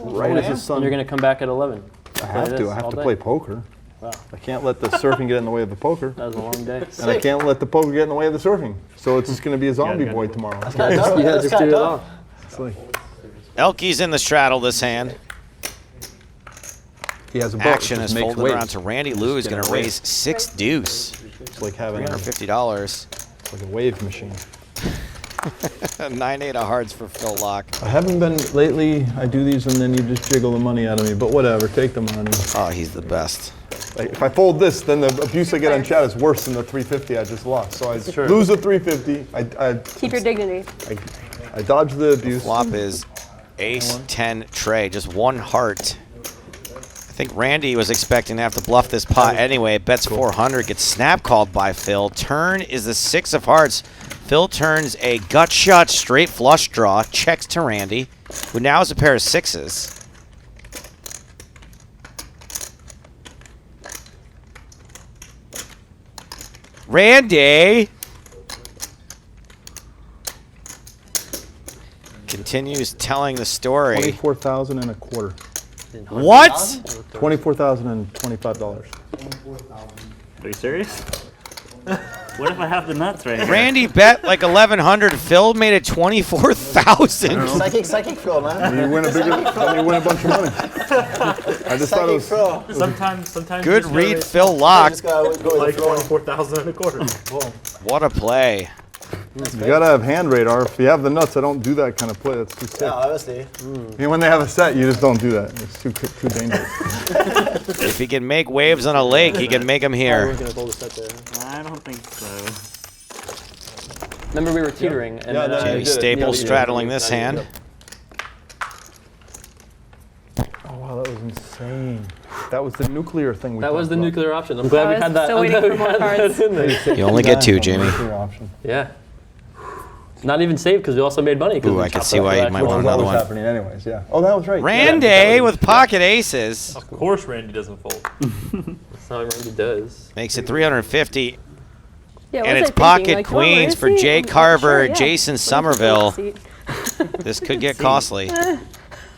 Right as the sun. And you're going to come back at 11. I have to. I have to play poker. Wow. I can't let the surfing get in the way of the poker. That was a long day. And I can't let the poker get in the way of the surfing. So it's just going to be a zombie boy tomorrow. Just do it all. Elke's in the straddle this hand. He has a boat. Action is folded around to Randy Lou, who's going to raise 6 deuce. It's like having $350. It's like a wave machine. 9-8 of hearts for Phil Lock. I haven't been lately. I do these and then you just jiggle the money out of me. But whatever, take the money. Oh, he's the best. Like, if I fold this, then the abuse I get on chat is worse than the 350 I just lost. So I lose the 350. Keep your dignity. I dodge the abuse. Flop is ace-10 tray, just 1 heart. I think Randy was expecting to have to bluff this pot anyway. Bets 400, gets snap called by Phil. Turn is the 6 of hearts. Phil turns a gut shot straight flush draw, checks to Randy, who now has a pair of 6s. Randy continues telling the story. 24,000 and a quarter. What? $24,025. Are you serious? What if I have the nuts right here? Randy bet like 1,100. Phil made it 24,000. Psychic Phil, man. You win a bunch of money. I just thought it was. Sometimes. Good read, Phil Lock. Like 24,000 and a quarter. What a play. You gotta have hand radar. If you have the nuts, I don't do that kind of play. That's too safe. Yeah, obviously. When they have a set, you just don't do that. It's too dangerous. If he can make waves on a lake, he can make them here. I don't think so. Remember we were teetering. And then, Jaime Staples straddling this hand. Oh wow, that was insane. That was the nuclear thing. That was the nuclear option. I'm glad we had that. Still waiting for more cards. In there. You only get 2, Jamie. Yeah. Not even saved because we also made money. Ooh, I can see why you might want another one. Happening anyways, yeah. Oh, that was right. Randy with pocket aces. Of course Randy doesn't fold. That's not what Randy does. Makes it 350. Yeah, And what was it's I pocket thinking? Like, oh, where queens is for he? Jay I'm not Carver sure, and yeah. Jason Where's the Somerville. seat? This could get costly.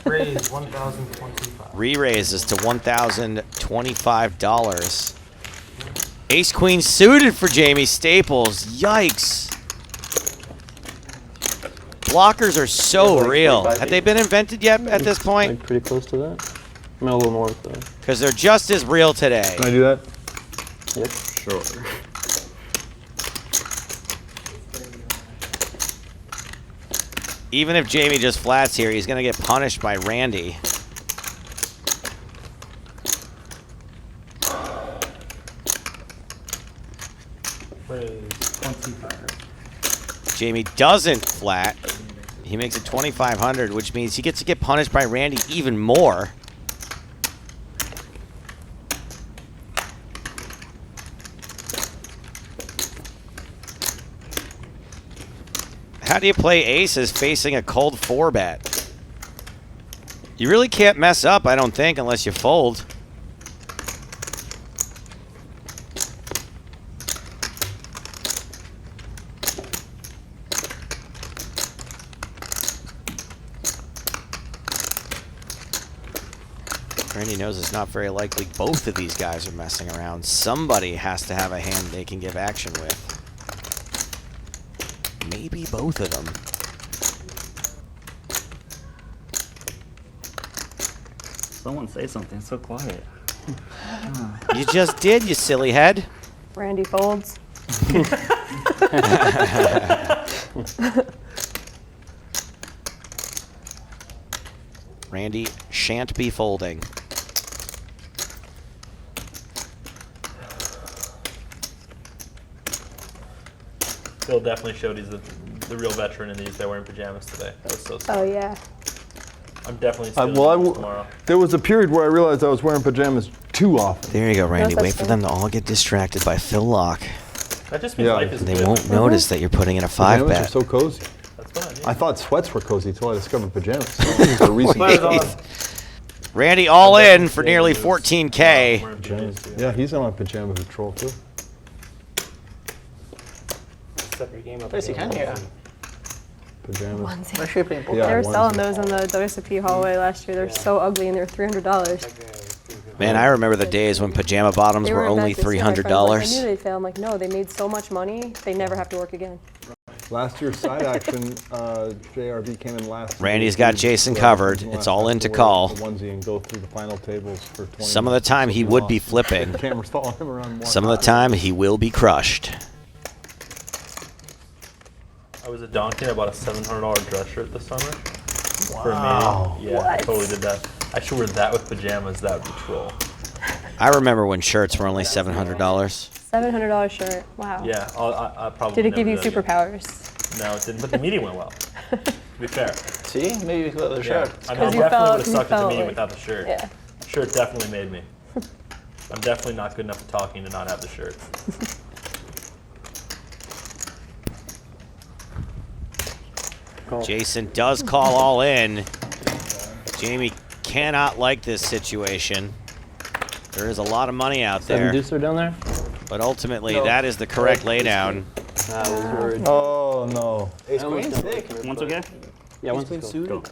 Raise 1,025. Re-raises to $1,025. Ace-Queen suited for Jaime Staples. Yikes. Blockers are so real. Have they been invented yet at this point? Like pretty close to that. I mean, a little more though. Because they're just as real today. Can I do that? Yep. Sure. Even if Jamie just flats here, he's going to get punished by Randy. Jamie doesn't flat. He makes it 2,500, which means he gets to get punished by Randy even more. How do you play aces facing a cold 4-bet? You really can't mess up, I don't think, unless you fold. Randy knows it's not very likely both of these guys are messing around. Somebody has to have a hand they can give action with. Maybe both of them. Someone say something. It's so quiet. You just did, you silly head. Randy folds. Randy shan't be folding. Phil definitely showed he's the real veteran in these. They're wearing pajamas today. That was so sick. Oh, yeah. I'm definitely stealing tomorrow. There was a period where I realized I was wearing pajamas too often. There you go, Randy. No Wait such for thing. them to all get distracted by Phil Lock. That just means Yeah. life is And they good. won't notice that you're putting in a 5 Pajamas are bet. so cozy. That's fine. I thought sweats were cozy until I discovered pajamas. For a reason. Randy all in for nearly 14K. Yeah, he's on a pajama patrol too. Yes, you can, yeah. Pajama. Onesie. Actually, playing poker. Yeah, They were selling onesie. those in the WSOP hallway last year. They're so ugly and they're $300. Man, I remember the days when pajama bottoms They were only invented, too. My friend was like, I knew $300. they'd fail. I'm like, no, they made so much money, they never have to work again. Last year's side action, JRB came in last. Randy's got Jason covered. It's all in to call. The onesie and go through the final tables for 20 Some of the time he would be flipping. The camera's following him around more. Some of the time he will be crushed. I was a donkey. I bought a $700 dress shirt this summer. For a meeting. Yeah, I What? totally did that. I should wear that with pajamas. That would be troll. I remember when shirts were only $700. $700 shirt. Wow. Yeah, I probably. Did it give you never do that again. superpowers? No, it didn't. But the meeting went well. To be fair. See? Maybe you could let the Yeah. shirt. I mean, I 'Cause you definitely felt- would have you sucked at the felt meeting like- without the shirt. Yeah. Shirt definitely made me. I'm definitely not good enough at talking to not have the shirt. Jason does call all in. Jamie cannot like this situation. There is a lot of money out Seven there, deucer down there. but ultimately that is the correct laydown. I was worried. Oh no. Ace-Queen? Sick. One's okay? Yeah, once it's Go.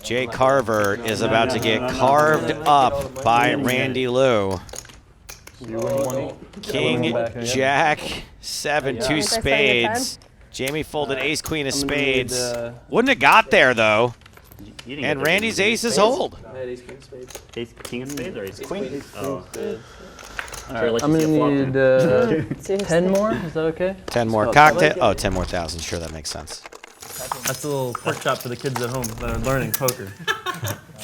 Jay Carver is about to get carved up by Randy Lou. King, Jack, 7, 2 Think I said it spades. Jamie folded ace, queen of I'm gonna need, spades. Wouldn't have got there though. You didn't And get the Randy's king. aces hold. Ace, king of spades or ace Queen. Oh. All right, I'm gonna need Seriously. 10 more. Is that okay? 10 more cocktail. Oh, 10 more thousand. Sure, that makes sense. That's a little pork chop for the kids at home that are learning poker.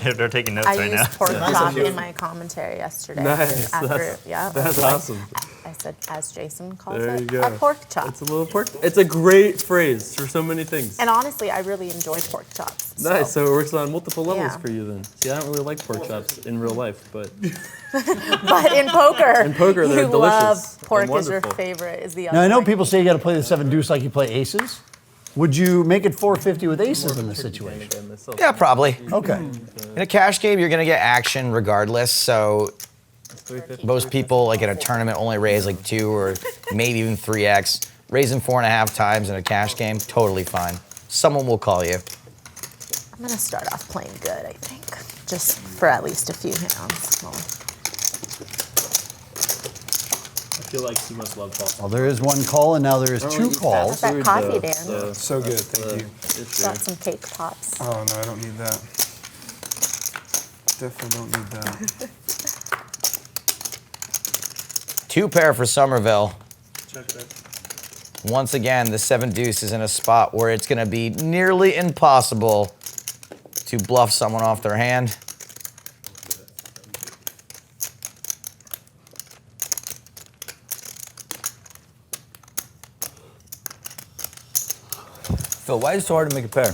They're taking notes I right now. used pork chop in my commentary yesterday. Nice. After, yeah. That's awesome. I said, as Jason calls There it, you go. a pork chop. It's a little pork. It's a great phrase for so many things. And honestly, I really enjoy pork chops. Nice. So it works on multiple levels Yeah. for you then. See, I don't really like pork chops in real life, but But in poker, In poker, they're you delicious love and pork is your wonderful. favorite. Is the Now I know other people say you got to play the 7 deuce like you play aces. Would you make it 450 with aces in this situation? Yeah, probably. Okay. In a cash game, you're gonna get action regardless. So most people, like in a tournament, only raise like 2 or maybe even 3x. Raising 4.5 times in a cash game, totally fine. Someone will call you. I'm gonna start off playing good, I think, just for at least a few hands. Well, I feel like you must love golf. Well, there is one call, and now there is 2 calls. that coffee, Dan. So good, thank you. Got some cake pops. Oh no, I don't need that. Definitely don't need that. 2 pair for Somerville. Once again, the 7 deuce is in a spot where it's gonna be nearly impossible to bluff someone off their hand. Phil, why is it so hard to make a pair?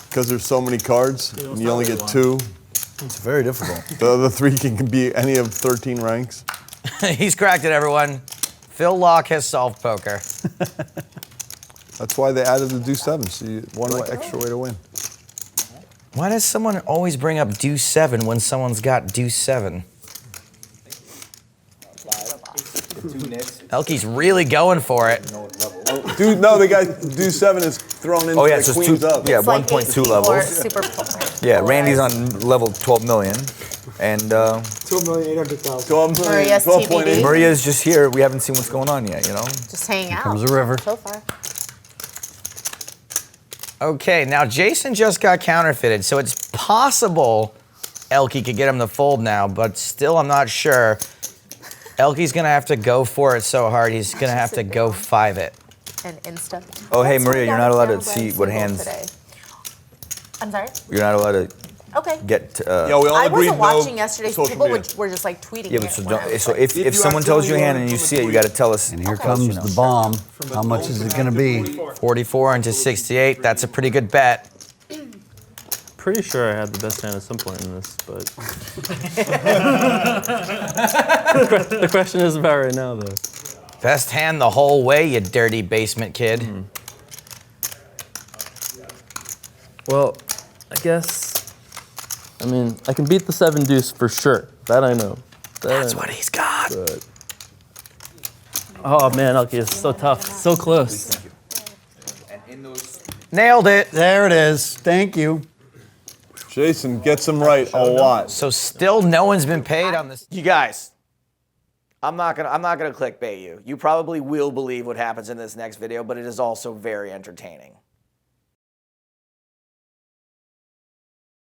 Because there's so many cards, and you only get 2. It's very difficult. The other 3 can be any of 13 ranks. He's cracked it, everyone. Phil Locke has solved poker. That's why they added the deuce 7, so you one extra way to win. Why does someone always bring up deuce 7 when someone's got deuce 7? Elke's really going for it. Dude, no, the guy deuce 7 is thrown into yeah, the so it's queens 2 up. yeah, It's like 1.2 18 or levels. Super Yeah, polarized. Randy's on level 12 million. And 2,800,000. 12 million, Maria's 12.8. TBD. Maria's just here. We haven't seen what's going on yet, you know? Just hang out. comes the river. So far. Okay, now Jason just got counterfeited, so it's possible Elke could get him to fold now, but still I'm not sure. Elke's gonna have to go for it so hard, he's gonna have to go 5 it. And Insta. Oh, hey, Let's Maria, find you're out not if allowed to Sarah see Blank's what single hands- today. I'm sorry? You're not allowed to Okay. get. Yeah, we all I agreed wasn't no watching yesterday. social People media. were just like tweeting Yeah, it. but so, when I don't, was so like- if someone tells you a hand and you see it, you got to tell us. And here comes the bomb. How much is it going to be? 44 into 68, that's a pretty good bet. Pretty sure I had the best hand at some point in this, but the question is about right now, though. Best hand the whole way, you dirty basement kid. Well, I guess. I mean, I can beat the 7 deuce for sure. That I know. That's what he's got. Oh man, Elke is so tough, so close. Nailed it. There it is. Thank you. Jason gets them right a lot. So still no one's been paid on this. You guys, I'm not gonna clickbait you. You probably will believe what happens in this next video, but it is also very entertaining.